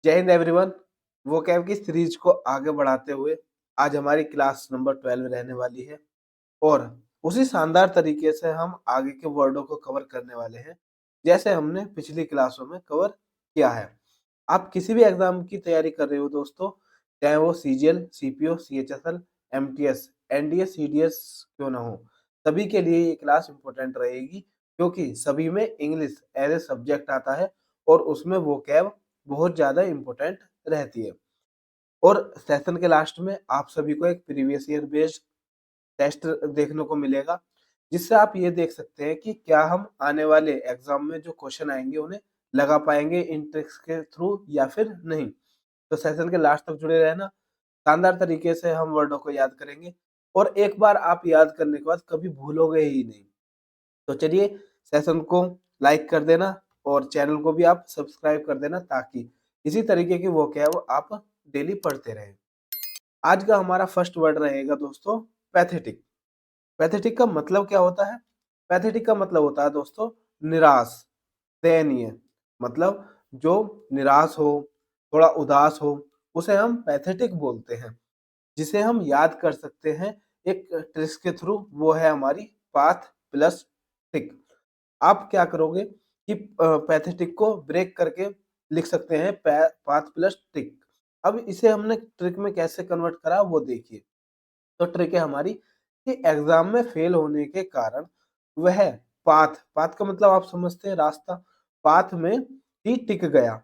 जय Hind everyone. Vocab की series को आगे बढ़ाते हुए आज हमारी क्लास नंबर 12 रहने वाली है और उसी शानदार तरीके से हम आगे के वर्डों को कवर करने वाले हैं जैसे हमने पिछली क्लासों में कवर किया है। आप किसी भी एग्जाम की तैयारी कर रहे हो दोस्तों, चाहे वो CGL, CPO, CHSL, MTS, NDA, CDS क्यों ना हो, सभी के लिए ये क्लास इंपॉर्टेंट रहेगी क्योंकि सभी में इंग्लिश एज ए सब्जेक्ट आता है और उसमें वोकैब बहुत ज़्यादा इम्पोर्टेंट रहती है। और सेशन के लास्ट में आप सभी को एक प्रीवियस ईयर बेस्ड टेस्ट देखने को मिलेगा, जिससे आप ये देख सकते हैं कि क्या हम आने वाले एग्जाम में जो क्वेश्चन आएंगे उन्हें लगा पाएंगे इन ट्रिक्स के थ्रू या फिर नहीं। तो सेशन के लास्ट तक जुड़े रहना। शानदार तरीके से हम वर्डों को याद करेंगे और एक बार आप याद करने के बाद कभी भूलोगे ही नहीं। तो चलिए, सेशन को लाइक कर देना और चैनल को भी आप सब्सक्राइब कर देना ताकि इसी तरीके की वोकैब आप डेली पढ़ते रहें। आज का हमारा फर्स्ट वर्ड रहेगा दोस्तों पैथेटिक। पैथेटिक का मतलब क्या होता है? पैथेटिक का मतलब होता है दोस्तों निराश, दयनीय। मतलब जो निराश हो, थोड़ा उदास हो, उसे हम पैथेटिक बोलते हैं, जिसे हम याद कर सकते हैं एक ट्रिक्स के थ्रू, वो है हमारी पाथ प्लस टिक। आप क्या करोगे कि पैथेटिक को ब्रेक करके लिख सकते हैं पाथ प्लस टिक। अब इसे हमने ट्रिक में कैसे कन्वर्ट करा वो देखिए। तो ट्रिक है हमारी कि एग्जाम में फेल होने के कारण वह पाथ पाथ का मतलब आप समझते हैं रास्ता, पाथ में ही टिक गया।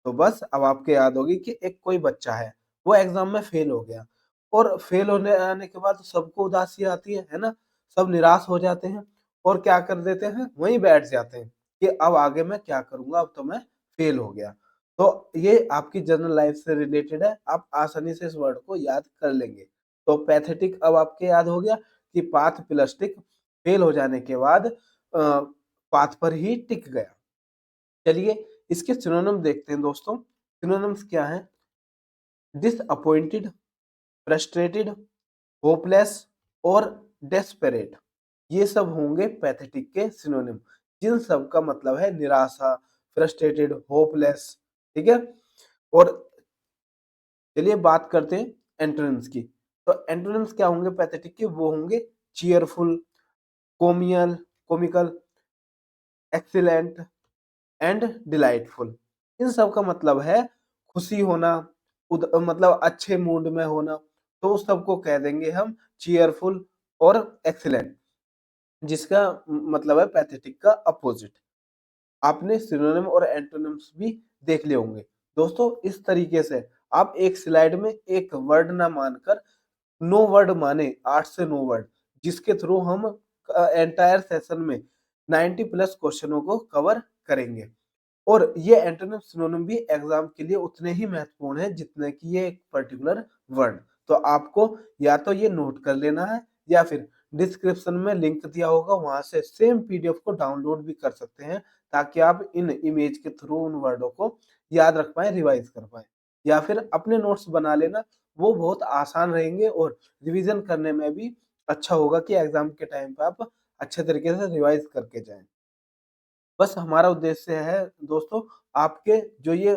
तो बस अब आपको याद होगी कि एक कोई बच्चा है, वो एग्जाम में फेल हो गया और फेल होने आने के बाद सबको उदासी आती है ना, सब निराश हो जाते हैं और क्या कर देते हैं, वहीं बैठ जाते हैं कि अब आगे मैं क्या करूंगा, अब तो मैं फेल हो गया। तो ये आपकी जनरल लाइफ से रिलेटेड है, आप आसानी से इस वर्ड को याद कर लेंगे। तो पैथेटिक अब आपके याद हो गया कि पाथ प्लस टिक, फेल हो जाने के बाद पाथ पर ही टिक गया। चलिए इसके सिनोनिम देखते हैं दोस्तों। सिनोनिम्स क्या है? डिसअपॉइंटेड, फ्रस्ट्रेटेड, होपलेस और डेस्परेट। ये सब होंगे पैथेटिक के सिनोनिम, जिन सब का मतलब है निराशा, फ्रस्ट्रेटेड, होपलेस। ठीक है। और चलिए बात करते हैं एंटोनिम्स की। तो एंटोनिम्स क्या होंगे पैथेटिक के? वो होंगे cheerful, comical comical, excellent and delightful. इन सब का मतलब है खुशी होना, मतलब अच्छे मूड में होना। तो उस सबको कह देंगे हम चीयरफुल और एक्सीलेंट, जिसका मतलब है पैथेटिक का अपोजिट। आपने सिनोनिम और एंटोनिम्स भी देख लिए होंगे दोस्तों। इस तरीके से आप एक स्लाइड में एक वर्ड ना मानकर 9 वर्ड माने, 8 से 9 वर्ड, जिसके थ्रू हम एंटायर सेशन में 90 प्लस क्वेश्चनों को कवर करेंगे। और ये एंटोनिम सिनोनिम भी एग्जाम के लिए उतने ही महत्वपूर्ण है जितने कि ये एक पर्टिकुलर वर्ड। तो आपको या तो ये नोट कर लेना है या फिर डिस्क्रिप्शन में लिंक दिया होगा, वहां से सेम पीडीएफ को डाउनलोड भी कर सकते हैं ताकि आप इन इमेज के थ्रू उन वर्डों को याद रख पाए, रिवाइज कर पाए। या फिर अपने नोट्स बना लेना, वो बहुत आसान रहेंगे और रिवीजन करने में भी अच्छा होगा कि एग्जाम के टाइम पे आप अच्छे तरीके से रिवाइज करके जाएं। बस हमारा उद्देश्य है दोस्तों, आपके जो ये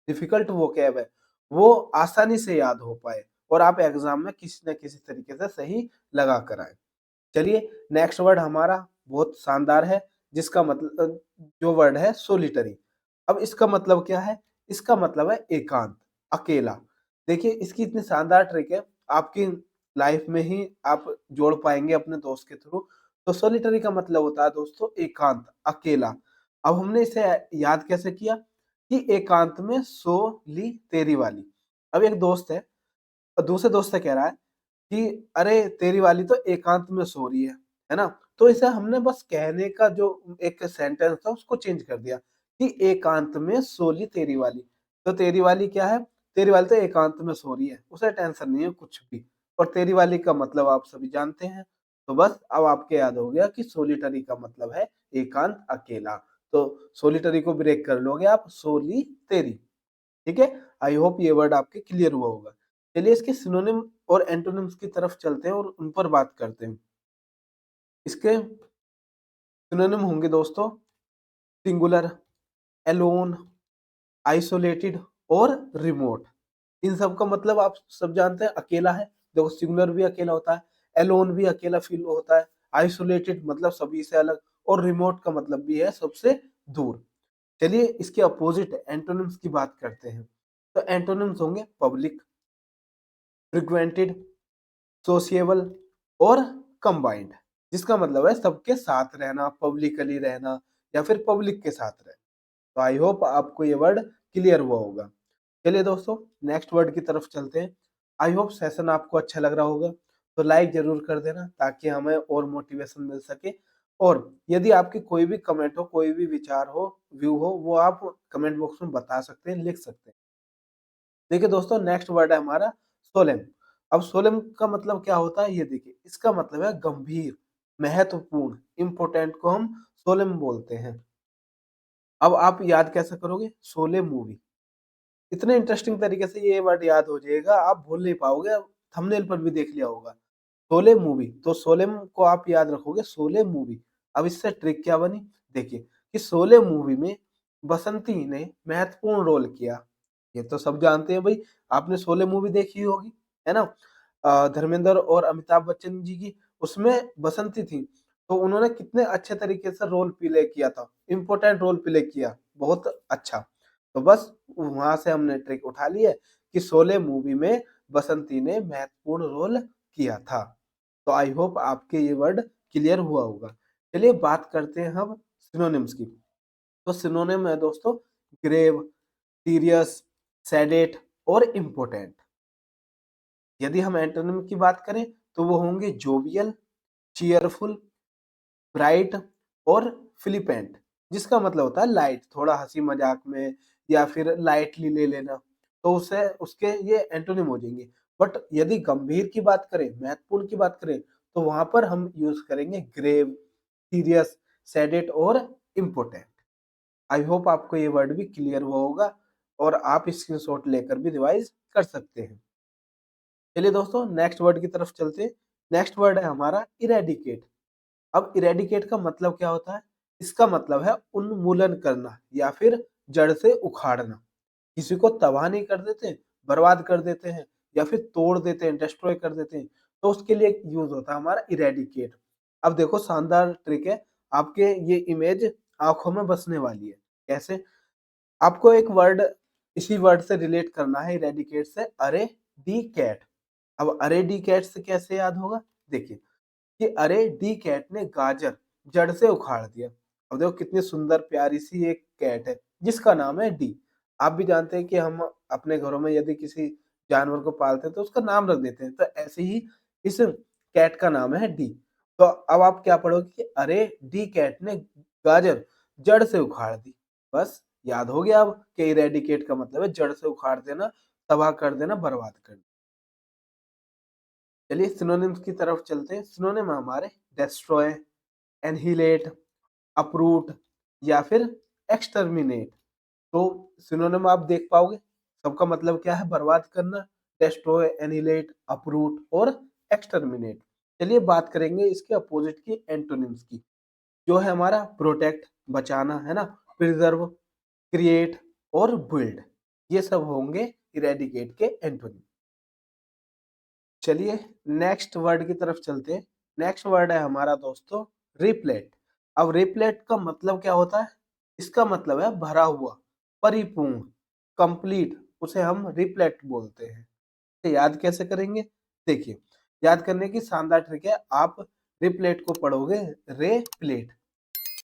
डिफिकल्ट वोकैब है वो आसानी से याद हो पाए और आप एग्जाम में किसी न किसी तरीके से सही लगा कर आए। चलिए नेक्स्ट वर्ड हमारा बहुत शानदार है, जिसका मतलब जो वर्ड है सोलिटरी। अब इसका मतलब क्या है? इसका मतलब है एकांत, अकेला। देखिए इसकी इतनी शानदार ट्रिक है, आपकी लाइफ में ही आप जोड़ पाएंगे अपने दोस्त के थ्रू। तो सोलिटरी का मतलब होता है दोस्तों एकांत, अकेला। अब हमने इसे याद कैसे किया कि एकांत में सो ली तेरी वाली। अब एक दोस्त है और दूसरे दोस्त से कह रहा है कि अरे तेरी वाली तो एकांत में सो रही है ना? तो इसे हमने बस कहने का जो एक सेंटेंस था उसको चेंज कर दिया कि एकांत में सो ली तेरी वाली। तो तेरी वाली क्या है? तेरी वाली तो एकांत में सो रही है, उसे टेंशन नहीं है कुछ भी। और तेरी वाली का मतलब आप सभी जानते हैं। तो बस अब आपके याद हो गया कि सोलिटरी का मतलब है एकांत, अकेला। तो सोलिटरी को ब्रेक कर लोगे आप, सोली तेरी। ठीक है। आई होप ये वर्ड आपके क्लियर हुआ होगा। चलिए इसके सिनोनिम और एंटोनिम्स की तरफ चलते हैं और उन पर बात करते हैं। इसके सिनोनिम होंगे दोस्तों सिंगुलर, एलोन, आइसोलेटेड, और रिमोट। इन सब का मतलब आप सब जानते हैं, अकेला है। देखो सिंगुलर भी अकेला होता है, एलोन भी अकेला फील होता है, आइसोलेटेड मतलब सभी से अलग, और रिमोट का मतलब भी है सबसे दूर। चलिए इसके अपोजिट एंटोनिम्स की बात करते हैं। तो एंटोनिम्स होंगे पब्लिक, फ्रीक्वेंटेड, सोशिएबल और कंबाइंड, जिसका मतलब है सबके साथ रहना, पब्लिकली रहना या फिर पब्लिक के साथ रहना। तो आई होप आपको ये वर्ड क्लियर हुआ होगा। चलिए दोस्तों नेक्स्ट वर्ड की तरफ चलते हैं। आई होप सेशन आपको अच्छा लग रहा होगा, तो लाइक जरूर कर देना ताकि हमें और मोटिवेशन मिल सके। और यदि आपकी कोई भी कमेंट हो, कोई भी विचार हो, व्यू हो, वो आप कमेंट बॉक्स में बता सकते हैं, लिख सकते हैं। देखिए दोस्तों नेक्स्ट वर्ड है हमारा सोलेम। अब सोलेम का मतलब क्या होता है ये देखिए, इसका मतलब है गंभीर, महत्वपूर्ण, इम्पोर्टेंट को हम सोलेम बोलते हैं। अब आप याद कैसे करोगे, शोले मूवी, इतने इंटरेस्टिंग तरीके से ये वर्ड याद हो जाएगा, आप भूल नहीं पाओगे, थंबनेल पर भी देख लिया होगा। शोले मूवी, तो शोले को आप याद रखोगे, शोले मूवी। अब इससे ट्रिक क्या बनी, देखिए कि शोले मूवी में बसंती ने महत्वपूर्ण रोल किया। ये तो सब जानते हैं भाई, आपने शोले मूवी देखी होगी, है ना। धर्मेंद्र और अमिताभ बच्चन जी की उसमें बसंती थी, तो उन्होंने कितने अच्छे तरीके से रोल प्ले किया था, इम्पोर्टेंट रोल प्ले किया, बहुत अच्छा। तो बस वहां से हमने ट्रिक उठा ली है कि शोले मूवी में बसंती ने महत्वपूर्ण रोल किया था। तो आई होप आपके ये वर्ड क्लियर हुआ होगा। चलिए बात करते हैं हम सिनोनिम्स की। तो सिनोनिम है दोस्तों ग्रेव, सीरियस, सैडेट और इम्पोर्टेंट। यदि हम एंटोनिम की बात करें तो वो होंगे जोवियल, चीयरफुल, ब्राइट और फ्लिपेंट, जिसका मतलब होता है लाइट, थोड़ा हंसी मजाक में या फिर लाइटली ले लेना, तो उसे उसके ये एंटोनिम हो जाएंगे। बट यदि गंभीर की बात करें, महत्वपूर्ण की बात करें, तो वहां पर हम यूज करेंगे ग्रेव, सीरियस, सैडेट और इम्पोर्टेंट। आई होप आपको ये वर्ड भी क्लियर हुआ होगा और आप स्क्रीनशॉट लेकर भी रिवाइज कर सकते हैं। चलिए दोस्तों नेक्स्ट वर्ड की तरफ चलते हैं। नेक्स्ट वर्ड है हमारा इरेडिकेट। अब इरेडिकेट का मतलब क्या होता है, इसका मतलब है उन्मूलन करना या फिर जड़ से उखाड़ना। किसी को तबाह नहीं कर देते, बर्बाद कर देते हैं या फिर तोड़ देते हैं, डिस्ट्रॉय कर देते हैं, तो उसके लिए यूज होता है हमारा इरेडिकेट। अब देखो शानदार ट्रिक है, आपके ये इमेज आंखों में बसने वाली है। कैसे, आपको एक वर्ड इसी वर्ड से रिलेट करना है, इरेडिकेट से, अरे डी कैट। अब अरे डी कैट से कैसे याद होगा, देखिए कि अरे डी कैट ने गाजर जड़ से उखाड़ दिया। अब देखो कितनी सुंदर प्यारी सी एक कैट है जिसका नाम है डी। आप भी जानते हैं कि हम अपने घरों में यदि किसी जानवर को पालते हैं तो उसका नाम रख देते हैं, तो ऐसे ही इस कैट का नाम है डी। तो अब आप क्या पढ़ोगे कि अरे डी कैट ने गाजर जड़ से उखाड़ दी। बस याद हो गया अब कि इरेडिकेट का मतलब है जड़ से उखाड़ देना, तबाह कर देना, बर्बाद कर देना। चलिए सिनोनिम्स की तरफ चलते हैं। सिनोनिम हमारे डेस्ट्रॉय, एनहिलेट, अपरूट या फिर एक्सटर्मिनेट। तो सिनोनिम आप देख पाओगे, सबका मतलब क्या है, बर्बाद करना, डेस्ट्रॉय, एनहिलेट, अपरूट और एक्सटर्मिनेट। चलिए बात करेंगे इसके अपोजिट की, एंटोनिम्स की, जो है हमारा प्रोटेक्ट, बचाना, है ना, प्रिजर्व, क्रिएट और बिल्ड। ये सब होंगे इरेडिकेट के एंटोनिम। चलिए नेक्स्ट वर्ड की तरफ चलते हैं। नेक्स्ट वर्ड है हमारा दोस्तों रिप्लेट। अब रिप्लेट का मतलब क्या होता है, इसका मतलब है भरा हुआ, परिपूर्ण, कंप्लीट, उसे हम रिप्लेट बोलते हैं। तो याद कैसे करेंगे, देखिए याद करने की शानदार ट्रिक है, आप रिप्लेट को पढ़ोगे रे प्लेट।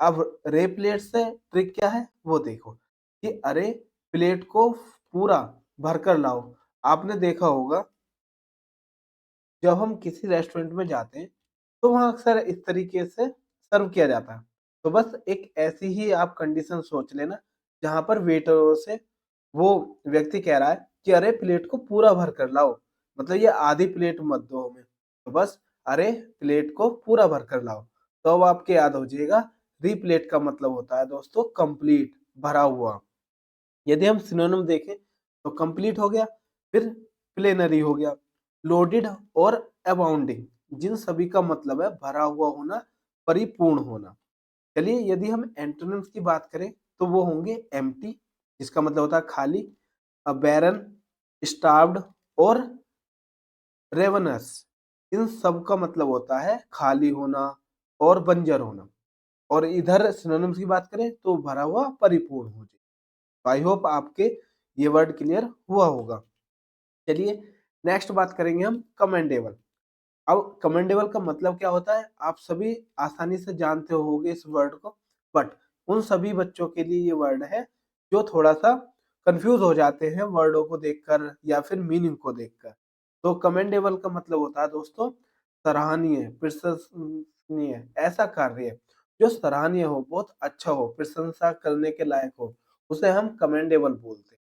अब रे प्लेट से ट्रिक क्या है वो देखो कि अरे प्लेट को पूरा भरकर लाओ। आपने देखा होगा जब हम किसी रेस्टोरेंट में जाते हैं तो वहाँ अक्सर इस तरीके से सर्व किया जाता है। तो बस एक ऐसी ही आप कंडीशन सोच लेना जहाँ पर वेटरों से वो व्यक्ति कह रहा है कि अरे प्लेट को पूरा भर कर लाओ, मतलब ये आधी प्लेट मत दो हमें। तो बस अरे प्लेट को पूरा भर कर लाओ। तो अब आपके याद हो जाएगा, रीप्लेट का मतलब होता है दोस्तों कंप्लीट, भरा हुआ। यदि हम सिनोनिम देखें तो कंप्लीट हो गया, फिर प्लेनरी हो गया, लोडेड और अबाउंडिंग, जिन सभी का मतलब है भरा हुआ होना, परिपूर्ण होना। चलिए यदि हम एंटोनिम्स की बात करें तो वो होंगे एम्प्टी, जिसका मतलब होता है खाली, बैरन, स्टार्व्ड और रेवनस, इन सब का मतलब होता है खाली होना और बंजर होना। और इधर सिनोनिम्स की बात करें तो भरा हुआ, परिपूर्ण हो जाए। आई होप आपके ये वर्ड क्लियर हुआ होगा। चलिए नेक्स्ट बात करेंगे हम कमेंडेबल। अब कमेंडेबल का मतलब क्या होता है आप सभी आसानी से जानते होंगे इस वर्ड को, बट उन सभी बच्चों के लिए ये वर्ड है जो थोड़ा सा कंफ्यूज हो जाते हैं वर्डों को देखकर या फिर मीनिंग को देखकर। तो कमेंडेबल का मतलब होता है दोस्तों सराहनीय, प्रशंसनीय, ऐसा कार्य जो सराहनीय हो, बहुत अच्छा हो, प्रशंसा करने के लायक हो, उसे हम कमेंडेबल बोलते हैं।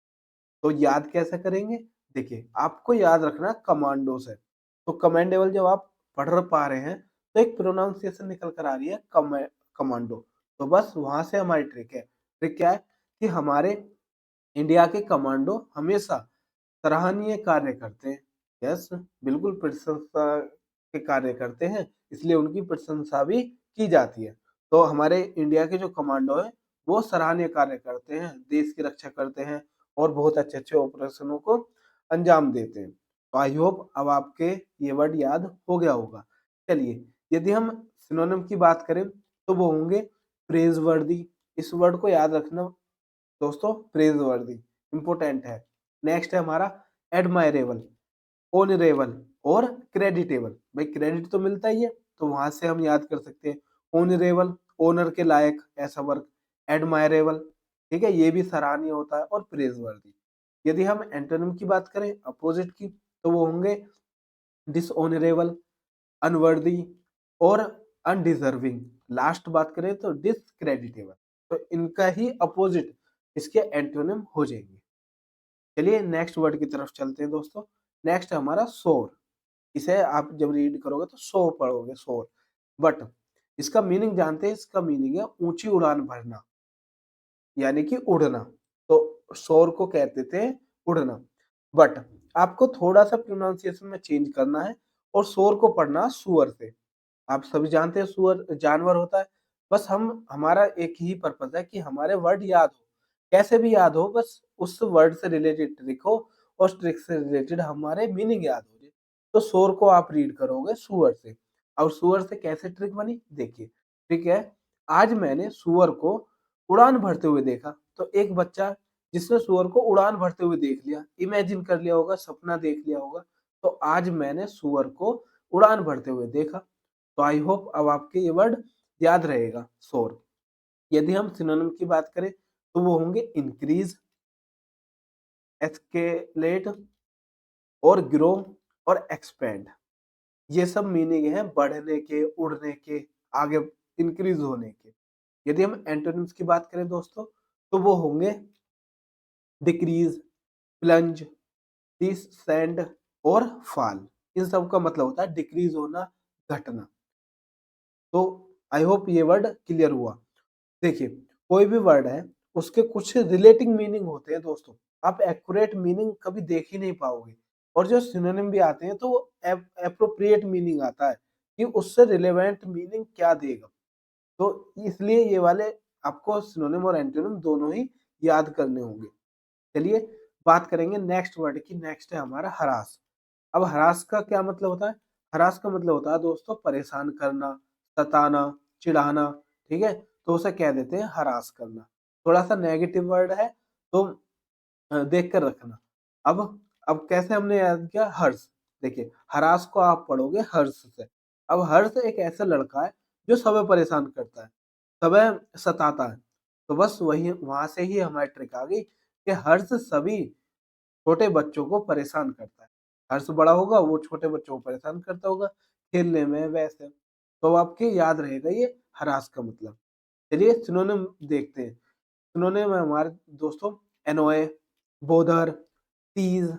तो याद कैसे करेंगे? देखिए आपको याद रखना कमांडो से। तो कमेंडेबल जब आप पढ़ पा रहे हैं तो एक प्रोनाउंसिएशन निकल कर आ रही है कमांडो। तो बस वहां से हमारी ट्रिक है। ट्रिक क्या है कि हमारे इंडिया के कमांडो हमेशा सराहनीय कार्य करते हैं। यस, बिल्कुल प्रशंसा के कार्य करते हैं, इसलिए उनकी प्रशंसा भी की जाती है। तो हमारे इंडिया के जो कमांडो है वो सराहनीय कार्य करते हैं, देश की रक्षा करते हैं और बहुत अच्छे-अच्छे ऑपरेशनों को अंजाम देते हैं। तो आई होप अब आपके ये वर्ड याद हो गया होगा। चलिए यदि हम सिनोनिम की बात करें तो वो होंगे प्रेज़वर्दी। इस वर्ड को याद रखना दोस्तों, प्रेज़वर्दी इम्पोर्टेंट है। नेक्स्ट है हमारा एडमायरेबल, ऑनरेबल और क्रेडिटेबल। भाई क्रेडिट तो मिलता ही है तो वहां से हम याद कर सकते हैं ऑनरेबल, ऑनर के लायक ऐसा वर्क, एडमायरेबल, ठीक है, ये भी सराहनीय होता है, और प्रेज़वर्दी। यदि हम एंटोनिम की बात करें अपोजिट की तो वो होंगे डिसऑनरेबल, अनवर्दी और अनडिजर्विंग। लास्ट बात करें तो डिसक्रेडिटेबल। तो इनका ही अपोजिट इसके एंटोनिम हो जाएंगे। चलिए नेक्स्ट वर्ड की तरफ चलते हैं दोस्तों। नेक्स्ट है हमारा सोर। इसे आप जब रीड करोगे तो सो पढ़ोगे, सोर। बट इसका मीनिंग जानते हैं? इसका मीनिंग है ऊंची उड़ान भरना, यानी कि उड़ना। तो शोर को कहते थे उड़ना, बट आपको थोड़ा सा प्रोनाउंसिएशन में चेंज करना है और शोर को पढ़ना सुअर से। आप सभी जानते हैं सुअर जानवर होता है। बस हम हमारा एक ही पर्पस है कि हमारे वर्ड याद हो, कैसे भी याद हो, बस उस वर्ड से रिलेटेड ट्रिक हो और ट्रिक से रिलेटेड हमारे मीनिंग याद हो जाए। तो शोर को आप रीड करोगे सुअर से। और सुअर से कैसे ट्रिक बनी देखिए। ठीक है, आज मैंने सुअर को उड़ान भरते हुए देखा। तो एक बच्चा जिसने सुअर को उड़ान भरते हुए देख लिया, इमेजिन कर लिया होगा, सपना देख लिया होगा, तो आज मैंने सुअर को उड़ान भरते हुए देखा। तो आई होप अब आपके ये वर्ड याद रहेगा, सोर। यदि हम सिनोनिम की बात करें तो वो होंगे इंक्रीज, एस्केलेट और ग्रो और एक्सपेंड। ये सब मीनिंग है बढ़ने के, उड़ने के, आगे इंक्रीज होने के। यदि हम एंटोनिम्स की बात करें दोस्तों तो वो होंगे डिक्रीज, प्लंज, डिसेंड और फॉल। इन सब का मतलब होता है डिक्रीज होना, घटना। तो आई होप ये वर्ड क्लियर हुआ। देखिए कोई भी वर्ड है उसके कुछ रिलेटिंग मीनिंग होते हैं दोस्तों। आप एक्यूरेट मीनिंग कभी देख ही नहीं पाओगे। और जो सिनोनिम भी आते हैं तो एप्रोप्रिएट मीनिंग आता है कि उससे रिलेवेंट मीनिंग क्या देगा। तो इसलिए ये वाले आपको सिनोनिम और एंटोनिम दोनों ही याद करने होंगे। चलिए बात करेंगे नेक्स्ट वर्ड की। नेक्स्ट है हमारा हरास। अब हरास का क्या मतलब होता है? हरास का मतलब होता है दोस्तों परेशान करना, सताना, चिढ़ाना, ठीक है? तो उसे कह देते हैं हरास करना। थोड़ा सा नेगेटिव वर्ड है तो देख कर रखना। अब अब कैसे हमने याद किया? हर्ष। देखिए हरास को आप पढ़ोगे हर्ष से। अब हर्ष एक ऐसा लड़का है जो समय परेशान करता है, समय सताता है। तो बस वही वहां से ही हमारी ट्रिक आ गई कि हर्ष सभी छोटे बच्चों को परेशान करता है। हर्ष बड़ा होगा वो छोटे बच्चों को परेशान करता होगा खेलने में वैसे। तो आपके याद रहेगा ये हरास का मतलब। चलिए सिनोनिम देखते हैं। सिनोनिम है हमारे दोस्तों एनोए, बोदर, टीज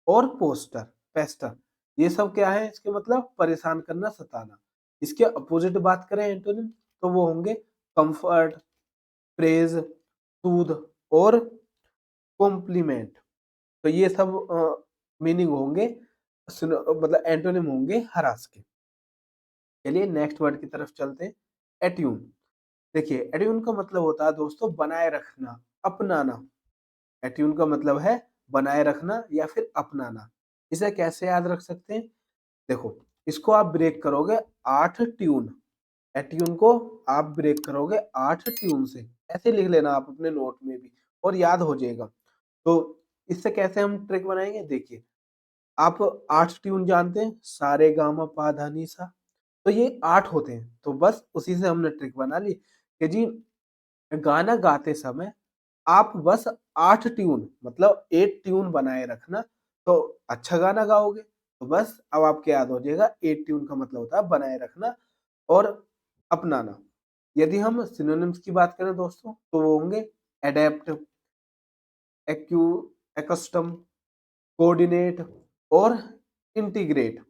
और पेस्टर। ये सब क्या है? इसके मतलब परेशान करना, सताना। इसके अपोजिट बात करें एंटोनिम तो वो होंगे कंफर्ट, प्रेज, सूद और कॉम्प्लीमेंट। तो ये सब मीनिंग होंगे, मतलब एंटोनिम होंगे हरास के। चलिए नेक्स्ट वर्ड की तरफ चलते हैं, एट्यून। देखिए एट्यून का मतलब होता है दोस्तों बनाए रखना, अपनाना। एट्यून का मतलब है बनाए रखना या फिर अपनाना। इसे कैसे याद रख सकते हैं? देखो, इसको आप ब्रेक करोगे 8 ट्यून, एट्यून को आप ब्रेक करोगे 8 ट्यून से। ऐसे लिख लेना आप अपने नोट में भी और याद हो जाएगा। तो इससे कैसे हम ट्रिक बनाएँगे? देखिए, आप 8 ट्यून जानते हैं, सा रे गा मा पा धा नी सा, तो ये 8 होते हैं। तो बस उसी से हमने ट्रिक बना ली कि जी गाना गाते समय आप बस 8 ट्यून मतलब 8 ट्यून बनाए रखना, तो अच्छा गाना गाओगे। तो बस अब आपको याद हो जाएगा 8 ट्यून का मतलब होता है बनाए रखना और अपनाना। यदि हम सिनोनिम्स की बात करें दोस्तों, तो वो होंगे एडैप्ट, एक्यू एकस्टम, कोऑर्डिनेट और इंटीग्रेट।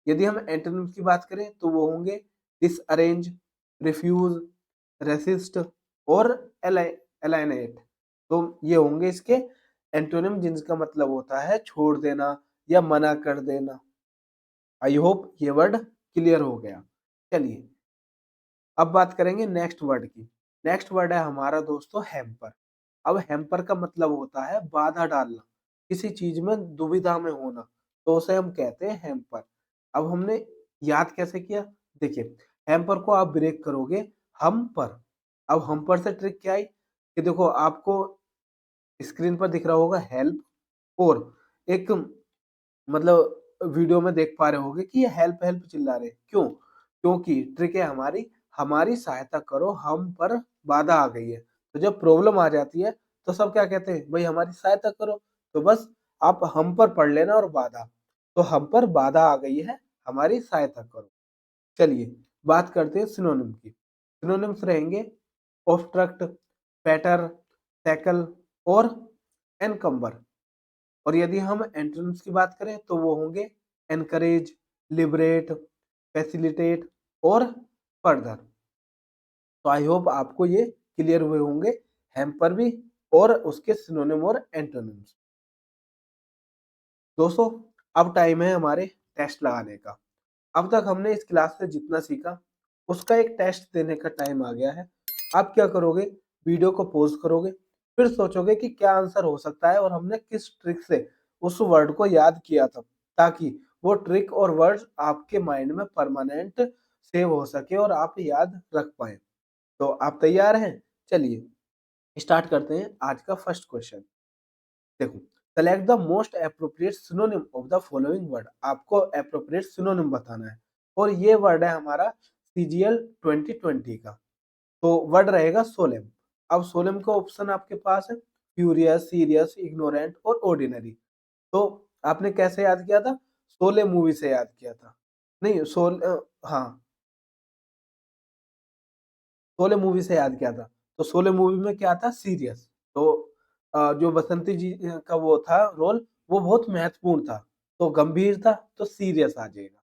यदि हम एंटोनिम्स की बात करें तो वो होंगे डिसअरेंज, रिफ्यूज, रेसिस्ट और एलाइनेट। तो ये होंगे इसके एंटोनिम जिनका मतलब होता है छोड़ देना या मना कर देना। आई होप ये वर्ड क्लियर हो गया। चलिए अब बात करेंगे नेक्स्ट वर्ड की। नेक्स्ट वर्ड है हमारा दोस्तों हैम्पर। अब हैम्पर का मतलब होता है बाधा डालना, किसी चीज में दुविधा में होना, तो उसे हम कहते हैं हैम्पर। अब हमने याद कैसे किया? देखिए, हैम्पर को आप ब्रेक करोगे हम पर। अब हम पर से ट्रिक क्या आई कि देखो आपको स्क्रीन पर दिख रहा होगा हेल्प और एक मतलब वीडियो में देख पा रहे होगे कि ये हेल्प हेल्प चिल्ला रहे हैं। क्यों? क्योंकि ट्रिक है हमारी, हमारी सहायता करो, हम पर बाधा आ गई है। तो जब प्रॉब्लम आ जाती है तो सब क्या कहते हैं? भाई हमारी सहायता करो। तो बस आप हम पर पढ़ लेना और बाधा। तो हम पर बाधा आ गई है, हमारी सहायता करो। चलिए बात करते हैं सिनोनिम की। सिनोनिम्स रहेंगे ऑब्स्ट्रक्ट, फैटर, टैकल और एनकम्बर। और यदि हम एंटोनिम्स की बात करें तो वो होंगे एनकरेज, लिबरेट, फैसिलिटेट और फर्दर। तो आई होप आपको ये क्लियर हुए होंगे हैम्पर भी और उसके सिनोनिम और एंटोनिम्स। दोस्तों अब टाइम है हमारे टेस्ट लगाने का। अब तक हमने इस क्लास से जितना सीखा उसका एक टेस्ट देने का टाइम आ गया है। आप क्या करोगे? वीडियो को पॉज करोगे, फिर सोचोगे कि क्या आंसर हो सकता है और हमने किस ट्रिक से उस वर्ड को याद किया था, ताकि वो ट्रिक और वर्ड आपके माइंड में परमानेंट सेव हो सके और आप याद रख पाए। तो आप तैयार हैं? चलिए स्टार्ट करते हैं आज का फर्स्ट क्वेश्चन। देखो, select the most appropriate synonym of the following word. आपको एप्रोप्रिएट सिनोनिम बताना है और ये वर्ड है हमारा सीजीएल 2020 का। तो वर्ड रहेगा सोलेम। अब सोलेम का ऑप्शन आपके पास है फ्यूरियस, सीरियस, इग्नोरेंट और ऑर्डिनरी। तो आपने कैसे याद किया था? शोले मूवी से याद किया था। नहीं हाँ, शोले मूवी से याद किया था। तो शोले मूवी में क्या था? सीरियस। तो जो बसंती जी का वो था रोल, वो बहुत महत्वपूर्ण था। तो गंभीर था तो सीरियस आ जाएगा।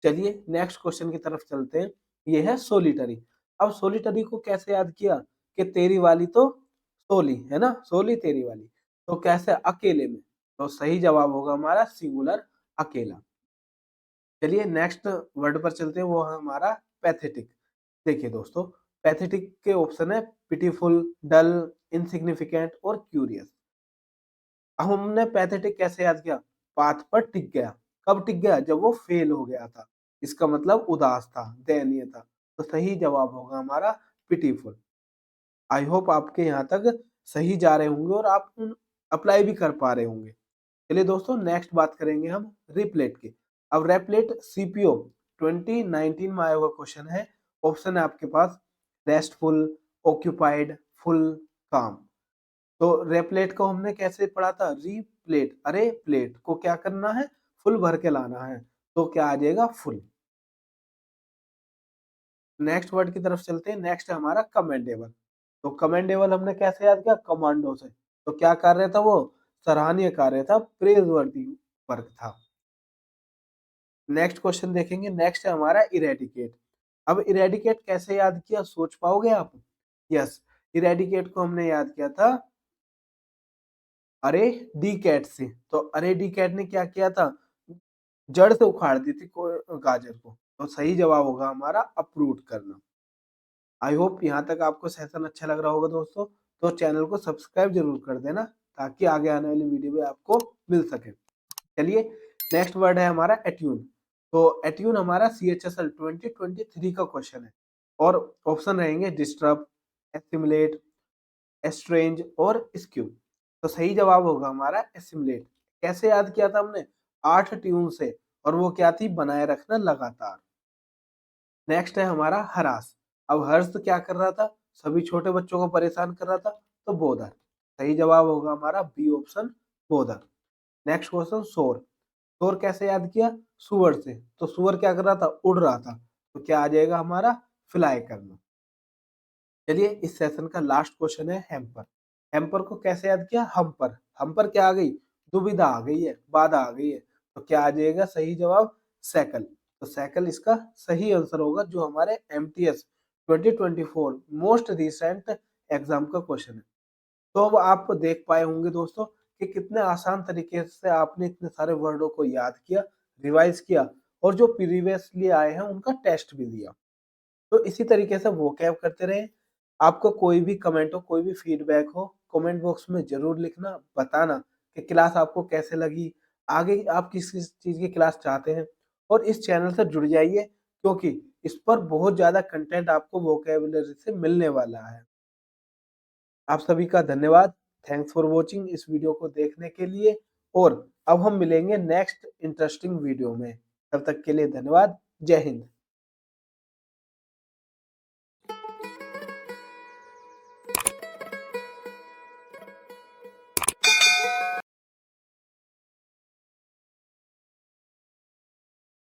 चलिए नेक्स्ट क्वेश्चन की तरफ चलते हैं। ये है सोलिटरी। अब सोलिटरी को कैसे याद किया कि तेरी वाली तो सोली है ना, सोली तेरी वाली। तो कैसे? अकेले में। तो सही जवाब होगा हमारा सिंगुलर, अकेला। चलिए नेक्स्ट वर्ड पर चलते हैं, वो है हमारा पैथेटिक। देखिए दोस्तों, पैथेटिक के ऑप्शन है पिटीफुल, डल, इनसिग्निफिकेंट और क्यूरियस। अब हमने पैथेटिक कैसे याद किया? पाथ पर टिक गया। कब टिक गया? जब वो फेल हो गया था। इसका मतलब उदास था, दयनीय था। तो सही जवाब होगा हमारा पिटीफुल। आई होप आपके यहाँ तक सही जा रहे होंगे और आप अप्लाई भी कर पा रहे होंगे। चलिए दोस्तों नेक्स्ट बात करेंगे हम रिप्लेट की। अब रेपलेट सीपीओ 2019 में आया हुआ क्वेश्चन है। ऑप्शन है आपके पास रेस्टफुल, ऑक्यूपाइड, फुल, काम। तो रेपलेट को हमने कैसे पढ़ा था? रीप्लेट, अरे प्लेट को क्या करना है? फुल भर के लाना है। तो क्या आ जाएगा? फुल। नेक्स्ट वर्ड की तरफ चलते हैं। नेक्स्ट है हमारा कमेंडेबल। तो कमेंडेबल हमने कैसे याद किया? कमांडो से। तो क्या कार्य था वो? सराहनीय कार्य था, प्रेज वर्दी वर्क था। नेक्स्ट क्वेश्चन देखेंगे। नेक्स्ट है हमारा इरेडिकेट। अब इरेडिकेट कैसे याद किया? सोच पाओगे आप? यस, इरेडिकेट को हमने याद किया था अरे डी कैट से। तो अरे डी कैट ने क्या किया था? जड़ से उखाड़ दी थी गाजर को। तो सही जवाब होगा हमारा अप्रूट करना। आई होप यहाँ तक आपको सेशन अच्छा लग रहा होगा दोस्तों। तो चैनल को सब्सक्राइब जरूर कर देना। ताकि आगे आने वाली वीडियो में आपको मिल सके। चलिए नेक्स्ट वर्ड है हमारा एट्यून। तो एट्यून हमारा CHSL 2023 का क्वेश्चन है और ऑप्शन रहेंगे डिस्टर्ब, एसिमुलेट, एस्ट्रेंज और स्क्यू। तो सही जवाब होगा हमारा एसिमुलेट। कैसे याद किया था हमने? 8 ट्यून से, और वो क्या थी? बनाए रखना लगातार। नेक्स्ट है हमारा हरास। अब हर्ष तो क्या कर रहा था? सभी छोटे बच्चों को परेशान कर रहा था, तो बोदर। सही जवाब होगा हमारा बी ऑप्शन, बोदर। नेक्स्ट क्वेश्चन सोर। सोर कैसे याद किया? सुअर से। तो सुअर क्या कर रहा था? उड़ रहा था। तो क्या आ जाएगा हमारा? फ्लाई करना। चलिए इस सेशन का लास्ट क्वेश्चन है हेम्पर। हेम्पर को कैसे याद किया? हमपर। हमपर क्या आ गई? दुविधा आ गई है, बाधा आ गई है। तो क्या आ जाएगा सही जवाब? सैकल। तो सैकल इसका सही आंसर होगा, जो हमारे MTS 2024 मोस्ट रिसेंट एग्जाम का क्वेश्चन है। तो अब आप देख पाए होंगे दोस्तों कि कितने आसान तरीके से आपने इतने सारे वर्डों को याद किया, रिवाइज किया, और जो प्रीवियसली आए हैं उनका टेस्ट भी दिया। तो इसी तरीके से वोकैब करते रहें। आपको कोई भी कमेंट हो, कोई भी फीडबैक हो, कमेंट बॉक्स में ज़रूर लिखना, बताना कि क्लास आपको कैसे लगी, आगे आप किस-किस चीज़ की क्लास चाहते हैं, और इस चैनल से जुड़ जाइए क्योंकि इस पर बहुत ज़्यादा कंटेंट आपको वोकैब्युलरी से मिलने वाला है। आप सभी का धन्यवाद। थैंक्स फॉर वॉचिंग इस वीडियो को देखने के लिए, और अब हम मिलेंगे नेक्स्ट इंटरेस्टिंग वीडियो में। तब तक के लिए धन्यवाद। जय हिंद।